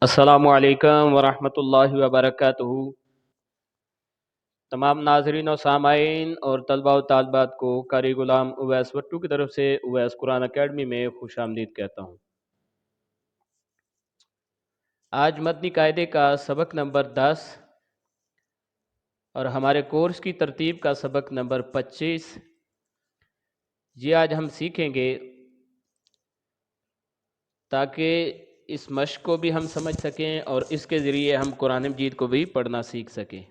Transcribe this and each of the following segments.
السلام علیکم ورحمۃ اللہ وبرکاتہ۔ تمام ناظرین و سامعین اور طلباء و طالبات کو قاری غلام اویس وٹو کی طرف سے اویس قرآن اکیڈمی میں خوش آمدید کہتا ہوں۔ آج مدنی قاعدے کا سبق نمبر 10 اور ہمارے کورس کی ترتیب کا سبق نمبر 25 یہ آج ہم سیکھیں گے تاکہ اس مشق کو بھی ہم سمجھ سکیں اور اس کے ذریعے ہم قرآن مجید کو بھی پڑھنا سیکھ سکیں۔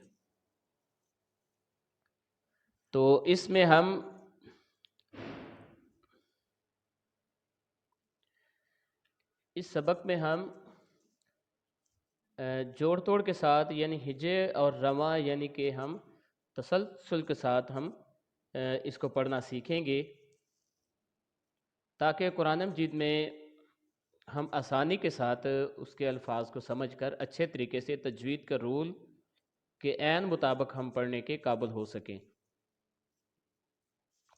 تو اس میں ہم اس سبق میں ہم جوڑ توڑ کے ساتھ یعنی ہجے اور رواں یعنی کہ ہم تسلسل کے ساتھ ہم اس کو پڑھنا سیکھیں گے تاکہ قرآن مجید میں ہم آسانی کے ساتھ اس کے الفاظ کو سمجھ کر اچھے طریقے سے تجوید کا رول کے عین مطابق ہم پڑھنے کے قابل ہو سکیں۔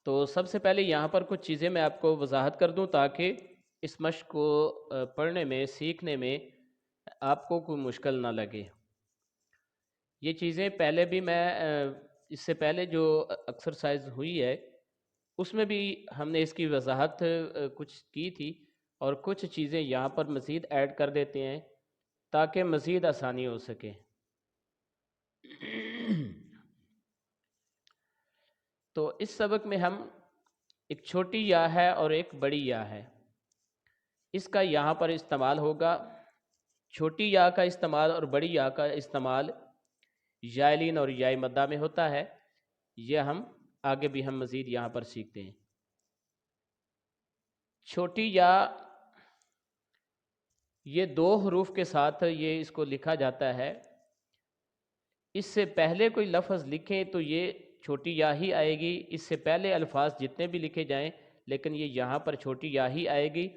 تو سب سے پہلے یہاں پر کچھ چیزیں میں آپ کو وضاحت کر دوں تاکہ اس مشق کو پڑھنے میں سیکھنے میں آپ کو کوئی مشکل نہ لگے۔ یہ چیزیں پہلے بھی میں اس سے پہلے جو ایکسرسائز ہوئی ہے اس میں بھی ہم نے اس کی وضاحت کچھ کی تھی اور کچھ چیزیں یہاں پر مزید ایڈ کر دیتے ہیں تاکہ مزید آسانی ہو سکے۔ تو اس سبق میں ہم ایک چھوٹی یا ہے اور ایک بڑی یا ہے، اس کا یہاں پر استعمال ہوگا۔ چھوٹی یا کا استعمال اور بڑی یا کا استعمال یائلین اور یائے مدہ میں ہوتا ہے، یہ ہم آگے بھی ہم مزید یہاں پر سیکھتے ہیں۔ چھوٹی یا یہ دو حروف کے ساتھ یہ اس کو لکھا جاتا ہے، اس سے پہلے کوئی لفظ لکھیں تو یہ چھوٹی یا ہی آئے گی، اس سے پہلے الفاظ جتنے بھی لکھے جائیں لیکن یہ یہاں پر چھوٹی یا ہی آئے گی۔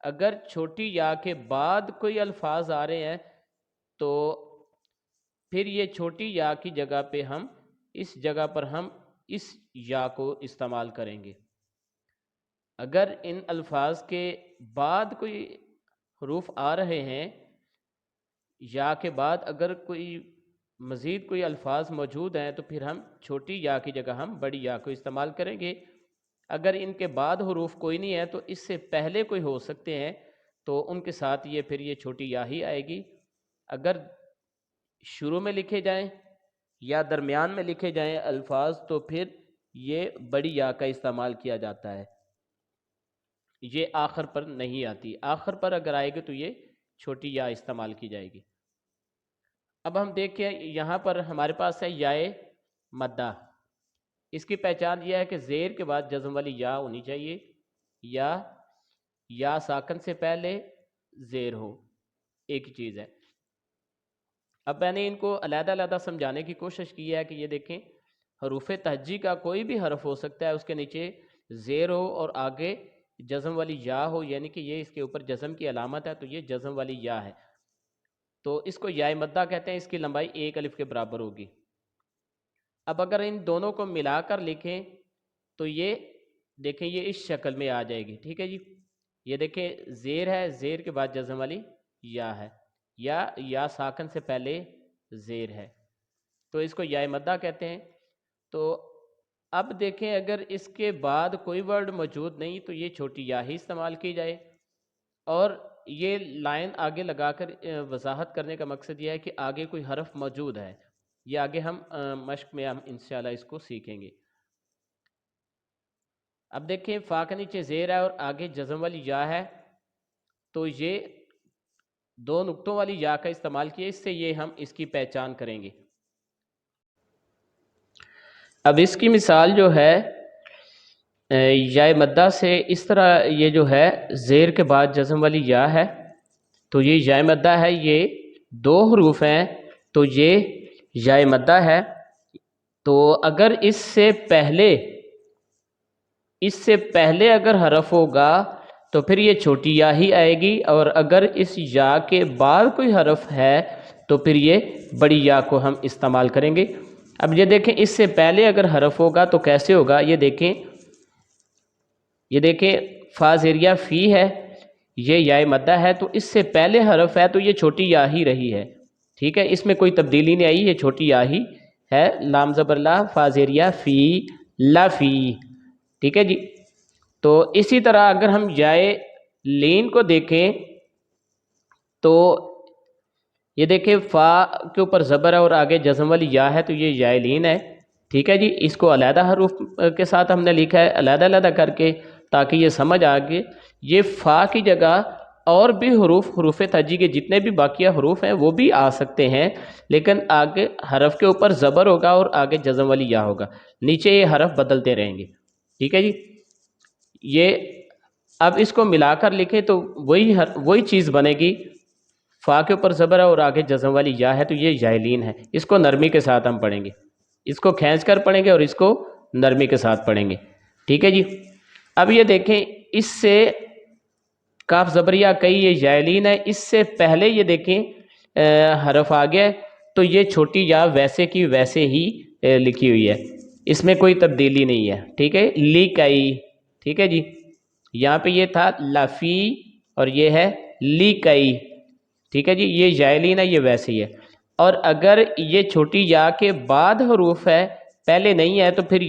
اگر چھوٹی یا کے بعد کوئی الفاظ آ رہے ہیں تو پھر یہ چھوٹی یا کی جگہ پہ ہم اس جگہ پر ہم اس یا کو استعمال کریں گے۔ اگر ان الفاظ کے بعد کوئی حروف آ رہے ہیں یا کے بعد اگر کوئی مزید کوئی الفاظ موجود ہیں تو پھر ہم چھوٹی یا کی جگہ ہم بڑی یا کو استعمال کریں گے۔ اگر ان کے بعد حروف کوئی نہیں ہے تو اس سے پہلے کوئی ہو سکتے ہیں تو ان کے ساتھ یہ پھر یہ چھوٹی یا ہی آئے گی۔ اگر شروع میں لکھے جائیں یا درمیان میں لکھے جائیں الفاظ تو پھر یہ بڑی یا کا استعمال کیا جاتا ہے، یہ آخر پر نہیں آتی۔ آخر پر اگر آئے گی تو یہ چھوٹی یا استعمال کی جائے گی۔ اب ہم دیکھیں یہاں پر ہمارے پاس ہے یائے مدہ، اس کی پہچان یہ ہے کہ زیر کے بعد جزم والی یا ہونی چاہیے یا ساکن سے پہلے زیر ہو، ایک ہی چیز ہے۔ اب میں نے ان کو علیحدہ علیحدہ سمجھانے کی کوشش کی ہے کہ یہ دیکھیں حروف تہجی کا کوئی بھی حرف ہو سکتا ہے، اس کے نیچے زیر ہو اور آگے جزم والی یا ہو، یعنی کہ یہ اس کے اوپر جزم کی علامت ہے تو یہ جزم والی یا ہے، تو اس کو یائے مدہ کہتے ہیں۔ اس کی لمبائی ایک الف کے برابر ہوگی۔ اب اگر ان دونوں کو ملا کر لکھیں تو یہ دیکھیں یہ اس شکل میں آ جائے گی، ٹھیک ہے جی۔ یہ دیکھیں زیر ہے، زیر کے بعد جزم والی یا ہے، یا ساکن سے پہلے زیر ہے تو اس کو یائے مدہ کہتے ہیں۔ تو اب دیکھیں اگر اس کے بعد کوئی ورڈ موجود نہیں تو یہ چھوٹی یا ہی استعمال کی جائے، اور یہ لائن آگے لگا کر وضاحت کرنے کا مقصد یہ ہے کہ آگے کوئی حرف موجود ہے، یہ آگے ہم مشق میں ہم انشاءاللہ اس کو سیکھیں گے۔ اب دیکھیں فا کے نیچے زیر ہے اور آگے جزم والی یا ہے تو یہ دو نقطوں والی یا کا استعمال کیا، اس سے یہ ہم اس کی پہچان کریں گے۔ اب اس کی مثال جو ہے یائے مدہ سے اس طرح یہ جو ہے زیر کے بعد جزم والی یا ہے تو یہ یائے مدہ ہے، یہ دو حروف ہیں تو یہ یائے مدہ ہے۔ تو اگر اس سے پہلے اگر حرف ہوگا تو پھر یہ چھوٹی یا ہی آئے گی، اور اگر اس یا کے بعد کوئی حرف ہے تو پھر یہ بڑی یا کو ہم استعمال کریں گے۔ اب یہ دیکھیں اس سے پہلے اگر حرف ہوگا تو کیسے ہوگا، یہ دیکھیں فا زیریا فی ہے، یہ یا مدہ ہے تو اس سے پہلے حرف ہے تو یہ چھوٹی یا ہی رہی ہے، ٹھیک ہے، اس میں کوئی تبدیلی نہیں آئی، یہ چھوٹی یا ہی ہے، لام زبر لا، فا زیر یا، فی، لا فی، ٹھیک ہے جی۔ تو اسی طرح اگر ہم یائے لین کو دیکھیں تو یہ دیکھیں فا کے اوپر زبر ہے اور آگے جزم والی یا ہے تو یہ یائے لین ہے، ٹھیک ہے جی۔ اس کو علیحدہ حروف کے ساتھ ہم نے لکھا ہے علیحدہ علیحدہ کر کے تاکہ یہ سمجھ آگے، یہ فا کی جگہ اور بھی حروف تہجی کے جتنے بھی باقیہ حروف ہیں وہ بھی آ سکتے ہیں، لیکن آگے حرف کے اوپر زبر ہوگا اور آگے جزم والی یا ہوگا، نیچے یہ حرف بدلتے رہیں گے، ٹھیک ہے جی۔ یہ اب اس کو ملا کر لکھیں تو وہی چیز بنے گی، فا کے اوپر زبر ہے اور آگے جزم والی یا ہے تو یہ یائلین ہے، اس کو نرمی کے ساتھ ہم پڑھیں گے، اس کو کھینچ کر پڑھیں گے اور اس کو نرمی کے ساتھ پڑھیں گے، ٹھیک ہے جی۔ اب یہ دیکھیں اس سے کاف زبریہ کئی یہ یائلین ہے، اس سے پہلے یہ دیکھیں حرف آ گیا تو یہ چھوٹی یا ویسے کی ویسے ہی لکھی ہوئی ہے، اس میں کوئی تبدیلی نہیں ہے، ٹھیک ہے، لی کئی، ٹھیک ہے جی۔ یہاں پہ یہ تھا لفی اور یہ ہے لی کئی، ٹھیک ہے جی، یہ یائلین ہے، یہ ویسے ہی ہے۔ اور اگر یہ چھوٹی یا کے بعد حروف ہے پہلے نہیں ہے تو پھر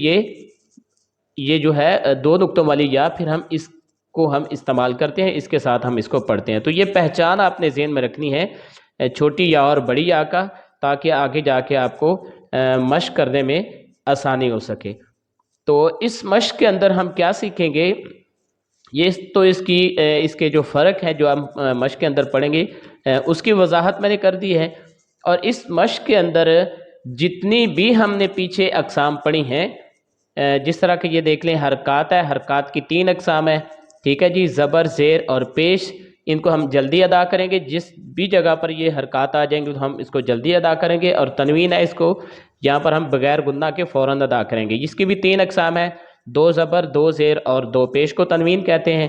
یہ جو ہے دو نقطوں والی یا پھر ہم اس کو ہم استعمال کرتے ہیں، اس کے ساتھ ہم اس کو پڑھتے ہیں۔ تو یہ پہچان آپ نے ذہن میں رکھنی ہے چھوٹی یا اور بڑی یا کا، تاکہ آگے جا کے آپ کو مشق کرنے میں آسانی ہو سکے۔ تو اس مشق کے اندر ہم کیا سیکھیں گے، یہ تو اس کے جو فرق ہے جو ہم مشق کے اندر پڑھیں گے اس کی وضاحت میں نے کر دی ہے، اور اس مشق کے اندر جتنی بھی ہم نے پیچھے اقسام پڑھی ہیں، جس طرح کہ یہ دیکھ لیں حرکات ہے، حرکات کی 3 اقسام ہے، ٹھیک ہے جی، زبر، زیر اور پیش، ان کو ہم جلدی ادا کریں گے، جس بھی جگہ پر یہ حرکات آ جائیں گے تو ہم اس کو جلدی ادا کریں گے، اور تنوین ہے اس کو یہاں پر ہم بغیر گنہ کے فوراً ادا کریں گے۔ اس کی بھی 3 اقسام ہے، 2 زبر، 2 زیر اور 2 پیش کو تنوین کہتے ہیں۔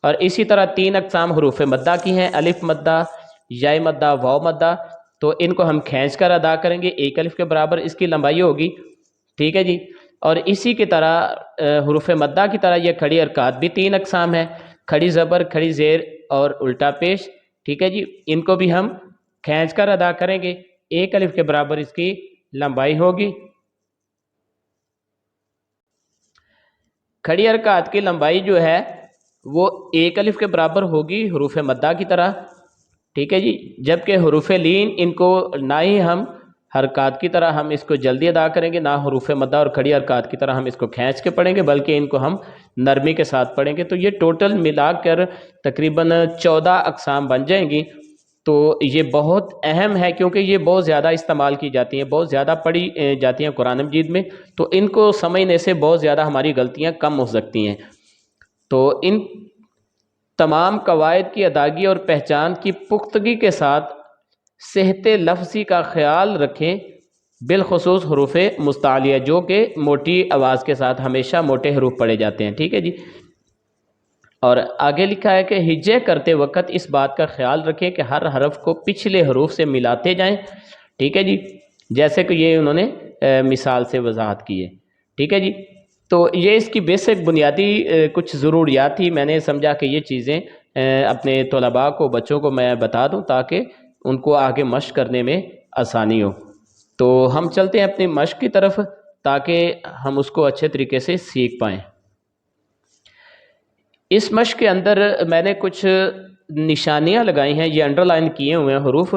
اور اسی طرح 3 اقسام حروف مدہ کی ہیں، الف مدہ، یا مدہ، واو مدہ، تو ان کو ہم کھینچ کر ادا کریں گے، 1 الف کے برابر اس کی لمبائی ہوگی، ٹھیک ہے جی۔ اور اسی کی طرح حروف مدہ کی طرح یہ کھڑی حرکات بھی 3 اقسام ہیں، کھڑی زبر، کھڑی زیر اور الٹا پیش، ٹھیک ہے جی، ان کو بھی ہم کھینچ کر ادا کریں گے، 1 الف کے برابر اس کی لمبائی ہوگی۔ کھڑی حرکات کی لمبائی جو ہے وہ 1 الف کے برابر ہوگی حروف مدہ کی طرح، ٹھیک ہے جی، جبکہ حروف لین ان کو نہ ہی ہم حرکات کی طرح ہم اس کو جلدی ادا کریں گے، نہ حروف مدہ اور کھڑی حرکات کی طرح ہم اس کو کھینچ کے پڑھیں گے، بلکہ ان کو ہم نرمی کے ساتھ پڑھیں گے۔ تو یہ ٹوٹل ملا کر تقریباً 14 اقسام بن جائیں گی۔ تو یہ بہت اہم ہے کیونکہ یہ بہت زیادہ استعمال کی جاتی ہیں، بہت زیادہ پڑھی جاتی ہیں قرآن مجید میں، تو ان کو سمجھنے سے بہت زیادہ ہماری غلطیاں کم ہو سکتی ہیں۔ تو ان تمام قواعد کی ادائیگی اور پہچان کی پختگی کے ساتھ صحت لفظی کا خیال رکھیں، بالخصوص حروف مستعلیہ جو کہ موٹی آواز کے ساتھ ہمیشہ موٹے حروف پڑھے جاتے ہیں، ٹھیک ہے جی۔ اور آگے لکھا ہے کہ ہجے کرتے وقت اس بات کا خیال رکھیں کہ ہر حرف کو پچھلے حروف سے ملاتے جائیں، ٹھیک ہے جی، جیسے کہ یہ انہوں نے مثال سے وضاحت کی ہے، ٹھیک ہے جی۔ تو یہ اس کی بیسک بنیادی کچھ ضروریات تھی، میں نے سمجھا کہ یہ چیزیں اپنے طلباء کو، بچوں کو میں بتا دوں تاکہ ان کو آگے مشق کرنے میں آسانی ہو۔ تو ہم چلتے ہیں اپنی مشق کی طرف تاکہ ہم اس کو اچھے طریقے سے سیکھ پائیں۔ اس مشق کے اندر میں نے کچھ نشانیاں لگائی ہیں، یہ انڈر لائن کیے ہوئے ہیں حروف،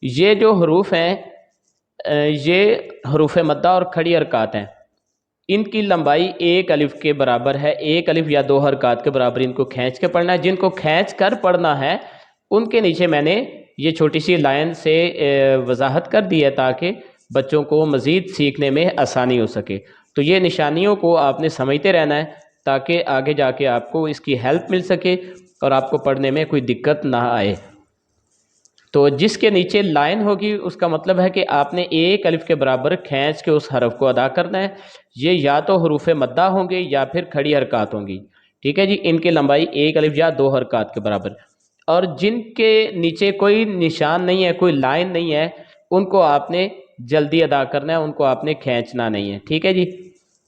یہ جو حروف ہیں یہ حروف مدہ اور کھڑی حرکات ہیں، ان کی لمبائی 1 الف کے برابر ہے، 1 الف یا 2 حرکات کے برابر ان کو کھینچ کے پڑھنا ہے۔ جن کو کھینچ کر پڑھنا ہے ان کے نیچے میں نے یہ چھوٹی سی لائن سے وضاحت کر دی ہے تاکہ بچوں کو مزید سیکھنے میں آسانی ہو سکے۔ تو یہ نشانیوں کو آپ نے سمجھتے رہنا ہے تاکہ آگے جا کے آپ کو اس کی ہیلپ مل سکے اور آپ کو پڑھنے میں کوئی دقت نہ آئے۔ تو جس کے نیچے لائن ہوگی اس کا مطلب ہے کہ آپ نے 1 الف کے برابر کھینچ کے اس حرف کو ادا کرنا ہے، یہ یا تو حروف مدہ ہوں گے یا پھر کھڑی حرکات ہوں گی، ٹھیک ہے جی، ان کی لمبائی 1 الف یا 2 حرکات کے برابر۔ اور جن کے نیچے کوئی نشان نہیں ہے، کوئی لائن نہیں ہے، ان کو آپ نے جلدی ادا کرنا ہے، ان کو آپ نے کھینچنا نہیں ہے، ٹھیک ہے جی۔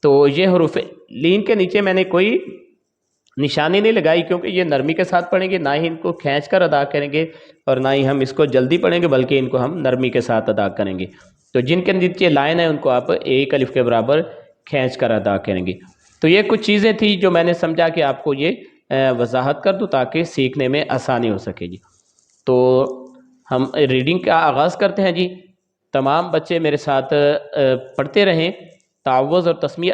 تو یہ حروف لین کے نیچے میں نے کوئی نشانی نہیں لگائی کیونکہ یہ نرمی کے ساتھ پڑھیں گے، نہ ہی ان کو کھینچ کر ادا کریں گے اور نہ ہی ہم اس کو جلدی پڑھیں گے، بلکہ ان کو ہم نرمی کے ساتھ ادا کریں گے۔ تو جن کے نیچے لائن ہے ان کو آپ ایک الف کے برابر کھینچ کر ادا کریں گے۔ تو یہ کچھ چیزیں تھیں جو میں نے سمجھا کہ آپ کو یہ وضاحت کر دوں تاکہ سیکھنے میں آسانی ہو سکے جی۔ تو ہم ریڈنگ کا آغاز کرتے ہیں جی۔ تمام بچے میرے ساتھ پڑھتے رہیں، تعوذ اور تسمیہ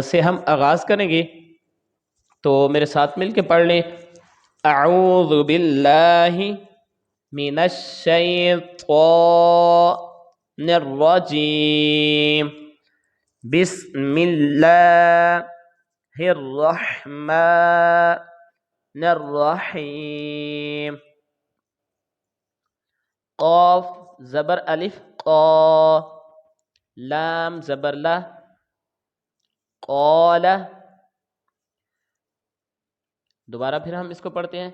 سے ہم آغاز کریں گے، تو میرے ساتھ مل کے پڑھ لیں۔ اعوذ باللہ من الشیطان الرجیم، بسم اللہ الرحمن الرحیم۔ قاف زبر الف قا، لام زبر لا، قال۔ دوبارہ پھر ہم اس کو پڑھتے ہیں۔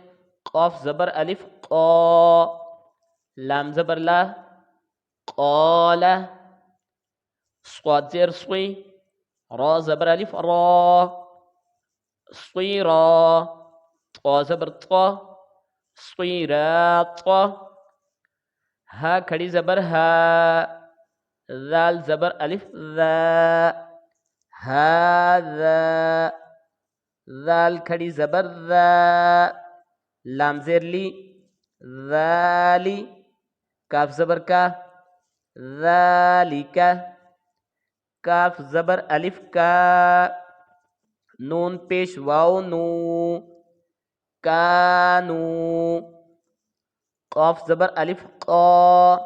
قاف زبر الف قا، لام زبر لا، قال۔ صاد زیر صوی، را زبر الف را، صوی را، طا زبر طا، صوی را طا۔ ہا کھڑی زبر ہا، ذال زبر الف ذا، ہاذا۔ ذال کھڑی زبر ذا، لام زیر لی، ذالی۔ کاف زبر کا، ذالک۔ کاف زبر الف کا، نون پیش واو نو، کانو۔ قاف زبر الف قا،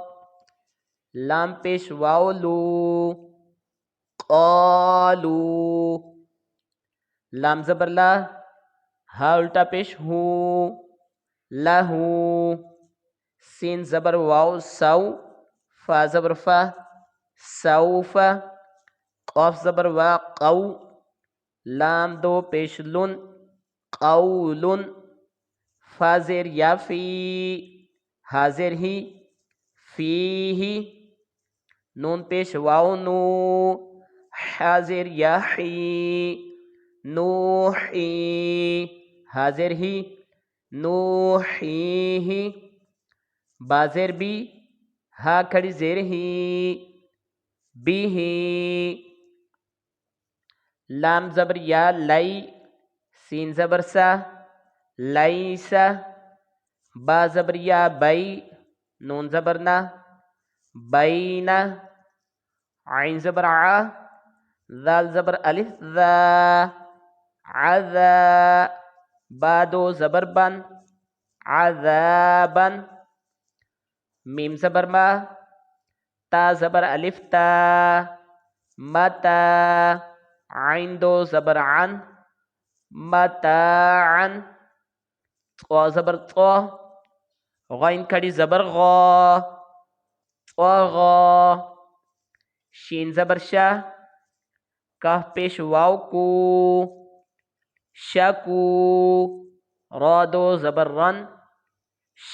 لام پیش واو لو، قالو۔ لام زبر لا، ہا الٹا پیش ہو، لہو۔ سین زبر واو سو، فا زبر فا، سوف۔ قاف زبر وا قو، لام دو پیش لن، قولن۔ فا زیر یا فی، ہا زیر ہی، فیہی۔ نون پیش واو نو، ہا زیر یا حی، نوحی۔ ہا زیر ہی، نوحیہی۔ با زیر بی، ہا کھڑی زیر ہی، بیہی۔ لام زبر یا لائی، سین زبر سا، لیسا۔ با زبر یا بئی، نون زبر نا، بینا۔ عین زبر ع، ذال زبر الف ذا، عذا۔ با دو زبر بن، عذابن۔ میم زبر ما، تا زبر الف تا، متا۔ عین دو زبر عن، متاعن۔ طا زبر طا، غین کھڑی زبر غا، طغا۔ شین زبر شا، کاف پیش واو کو، شکو۔ را دو زبر رن،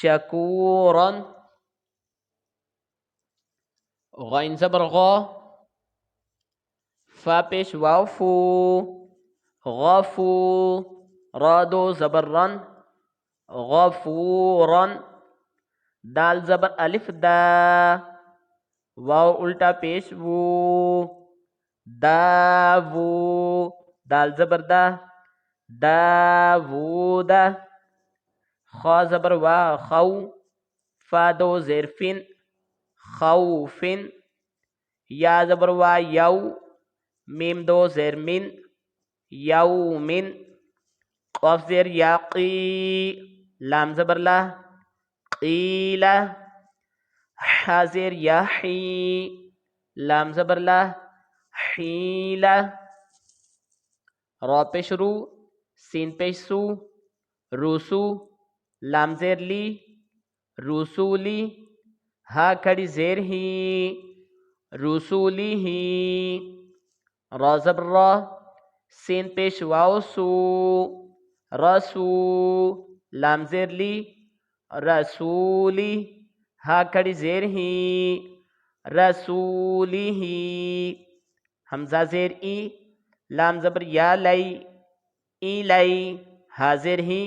شکورن۔ غین زبر غا، فا پیش واو فو، غفو۔ را دو زبر رن، غفورن۔ دال زبر الف دا، واو الٹا پیش وو، داوو۔ دال زبر دا، داوودا۔ خا زبر وا خو، فا دو زیر فن، خوفن۔ یا زبر وا یو، میم دو زیر من، یومن۔ قاف زیر یا قی، لام زبر لا، قیلا۔ حا زیر یا حی، لام زبر لا، حیلا۔ را پیش رو، سین پیش سو، روسو۔ لام زیر لی، روسولی۔ ہا کھڑی زیر ہی، رسولی ہی۔ را زبر را، سین پیش واو سو، رسو۔ لام زیر لی، رسولی۔ ہا کھڑی زیر ہی، رسولی ہی۔ حمزہ زیر ای، لام زبر یا لئی، ای لئی۔ حاضر ہی،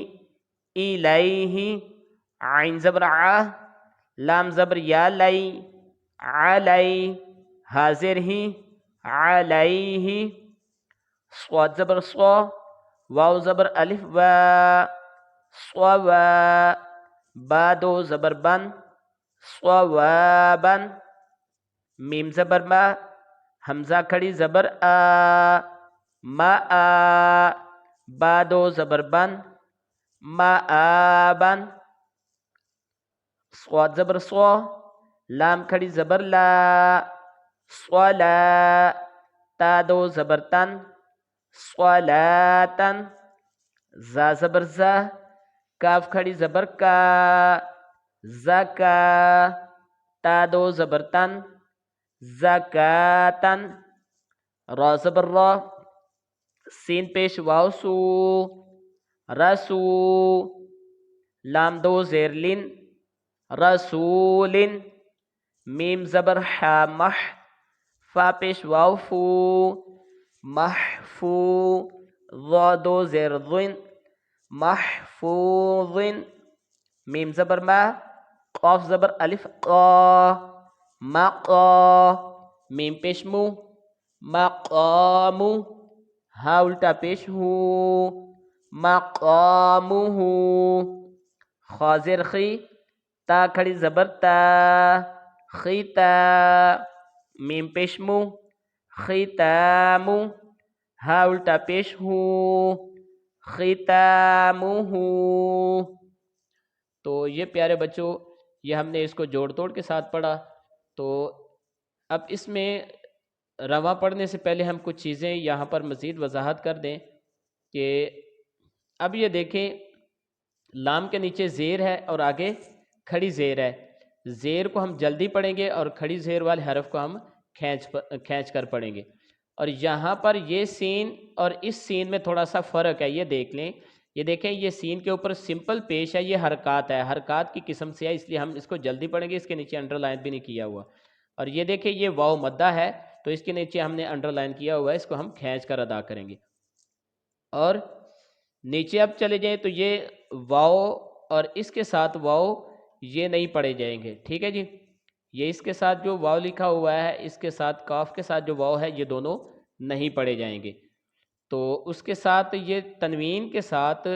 الیہ، عین زبر ع، لام زبر یا، لی، علی، حاضر ہی، علیہ، صاد زبر صو، واو زبر الف و، صوا، با دو زبر بن، صوابن، میم زبر ما، حمزہ کھڑی زبر آ، ما آ، با دو زبر بن، ما آبن، صاد زبر صو، لام کھڑی زبر لا، صلا، تا دو زبر تن، صلاتن، زا زبر زا، کاف کھڑی زبر کا، زکا، تا دو زبر تن، زکاتن، را زبر را، سین پیش واو سو، رسو، لام دو زیر لن، رسولن، میم زبر حا مح، فا پیش واو فو، محفو، ضا دو زیر ضن، محفوظن، میم زبر ما، قاف زبر الف قا، مقا، میم پیش مو، مقامو، ہا الٹا پیش ہو، مقامو، خاضر خی، تا کھڑی زبر تا، خیتا، میم پیش مو، خیتامو، ہا الٹا پیش ہو، ختامو. تو یہ پیارے بچوں یہ ہم نے اس کو جوڑ توڑ کے ساتھ پڑھا. تو اب اس میں رواں پڑھنے سے پہلے ہم کچھ چیزیں یہاں پر مزید وضاحت کر دیں کہ اب یہ دیکھیں لام کے نیچے زیر ہے اور آگے کھڑی زیر ہے. زیر کو ہم جلدی پڑھیں گے اور کھڑی زیر والے حرف کو ہم کھینچ کر پڑھیں گے. اور یہاں پر یہ سین اور اس سین میں تھوڑا سا فرق ہے، یہ دیکھ لیں. یہ دیکھیں یہ سین کے اوپر سمپل پیش ہے، یہ حرکات ہے، حرکات کی قسم سے ہے، اس لیے ہم اس کو جلدی پڑھیں گے. اس کے نیچے انڈر لائن بھی نہیں کیا ہوا. اور یہ دیکھیں یہ واو مدہ ہے تو اس کے نیچے ہم نے انڈر لائن کیا ہوا ہے، اس کو ہم کھینچ کر ادا کریں گے. اور نیچے اب چلے جائیں تو یہ واو اور اس کے ساتھ واو یہ نہیں پڑھے جائیں گے. ٹھیک ہے جی، یہ اس کے ساتھ جو واو لکھا ہوا ہے اس کے ساتھ کاف کے ساتھ جو واو ہے یہ دونوں نہیں پڑھے جائیں گے. تو اس کے ساتھ یہ تنوین کے ساتھ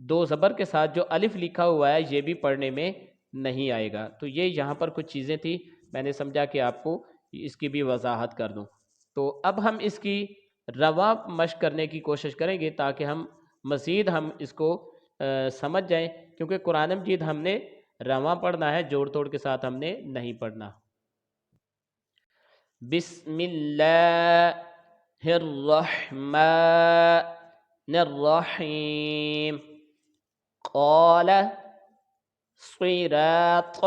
دو زبر کے ساتھ جو الف لکھا ہوا ہے یہ بھی پڑھنے میں نہیں آئے گا. تو یہ یہاں پر کچھ چیزیں تھیں، میں نے سمجھا کہ آپ کو اس کی بھی وضاحت کر دوں. تو اب ہم اس کی رواں مشق کرنے کی کوشش کریں گے تاکہ ہم مزید ہم اس کو سمجھ جائیں، کیونکہ قرآن مجید ہم نے رواں پڑھنا ہے، جوڑ توڑ کے ساتھ ہم نے نہیں پڑھنا. بسم اللہ الرحمن الرحیم. قال صراط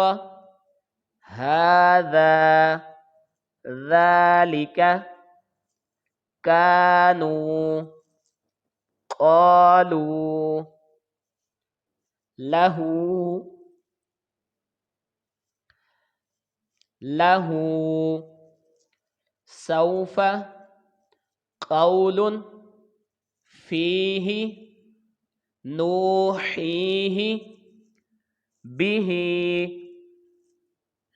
هذا ذلك كانوا قالوا له سوف قول فيه نوحيه به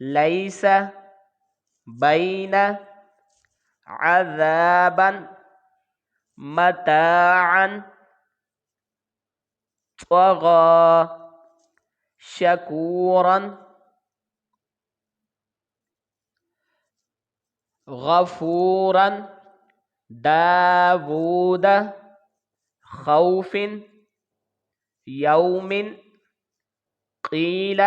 ليس بين عذابا متاعا طغى شكورا غفورا داود خوف يوم قيل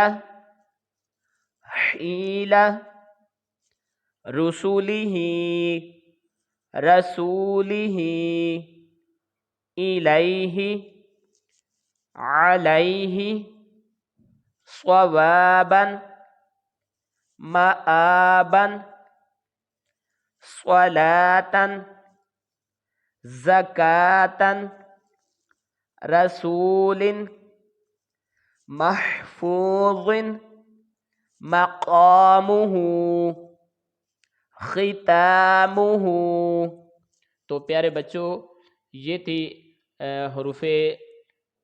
حيل رسله إليه عليه صوابا مآبا صلاة زكاة رسول محفوظ مقامه ختامه. تو پیارے بچوں یہ تھی حروف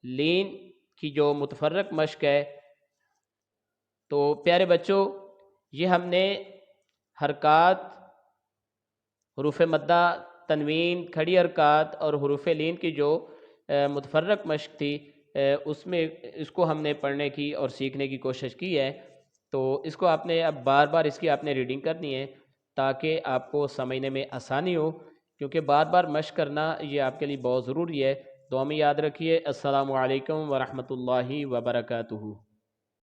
لین کی جو متفرق مشق ہے، تو پیارے بچوں یہ ہم نے حرکات، حروف مدہ، تنوین، کھڑی حرکات اور حروف لین کی جو متفرق مشق تھی اس میں اس کو ہم نے پڑھنے کی اور سیکھنے کی کوشش کی ہے۔ تو اس کو آپ نے اب بار بار اس کی آپ نے ریڈنگ کرنی ہے تاکہ آپ کو سمجھنے میں آسانی ہو، کیونکہ بار بار مشق کرنا یہ آپ کے لیے بہت ضروری ہے۔ دعا میں یاد رکھیے۔ السلام علیکم ورحمۃ اللہ وبرکاتہ۔